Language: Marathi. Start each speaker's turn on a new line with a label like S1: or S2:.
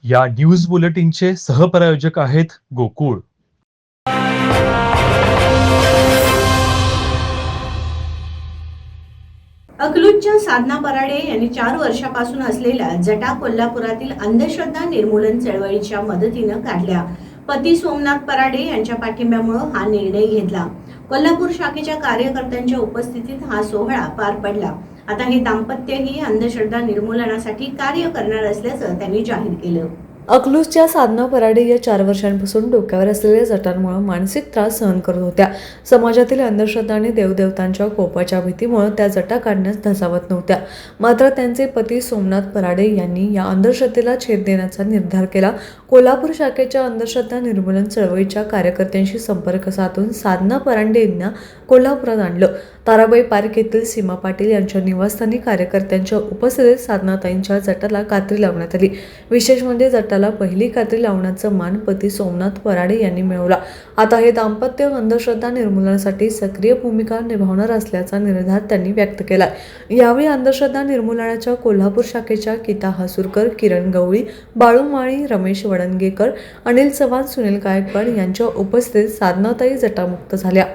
S1: या न्यूज बुलेटिनचे सहप्रायोजक आहेत गोकुळ.
S2: अकलूजच्या साधना पराडे यांनी 4 वर्षापासून असलेल्या जटा कोल्हापुरातील अंधश्रद्धा निर्मूलन चळवळीच्या मदतीनं काढल्या. पती सोमनाथ पराडे यांच्या पाठिंब्यामुळे हा निर्णय घेतला. कोल्हापूर शाखेच्या कार्यकर्त्यांच्या उपस्थितीत हा सोहळा पार पडला. आता हे दाम्पत्यही अंधश्रद्धा निर्मूलनासाठी कार्य करणार असल्याचं त्यांनी जाहीर केलं.
S3: अकलूजच्या साधना पराडे या 4 वर्षांपासून डोक्यावर असलेल्या जटांमुळे मानसिक त्रास सहन करत होत्या. समाजातील अंधश्रद्धा आणि देवदेवतांच्या कोपाच्या भीतीमुळे त्या जटा काढण्यास धसावत नव्हत्या. मात्र त्यांचे पती सोमनाथ पराडे यांनी या अंधश्रद्धेला छेद देण्याचा निर्धार केला. कोल्हापूर शाखेच्या अंधश्रद्धा निर्मूलन चळवळीच्या कार्यकर्त्यांशी संपर्क साधून साधना पराडे यांना कोल्हापुरात आणलं. ताराबाई पार्क येथील सीमा पाटील यांच्या निवासस्थानी कार्यकर्त्यांच्या उपस्थितीत साधनाताईंच्या जटाला कात्री लावण्यात आली. विशेष म्हणजे जटाला पहिली कात्री लावण्याचा मान पती सोमनाथ पराडे यांनी मिळवला. आता हे दाम्पत्य अंधश्रद्धा निर्मूलनासाठी सक्रिय भूमिका निभावणार असल्याचा निर्धार त्यांनी व्यक्त केला. यावेळी अंधश्रद्धा निर्मूलनाच्या कोल्हापूर शाखेच्या गीता हसूरकर, किरण गवळी, बाळू माळी, रमेश वडणगेकर, अनिल चव्हाण, सुनील गायकवाड यांच्या उपस्थितीत साधनाताई जटामुक्त झाल्या.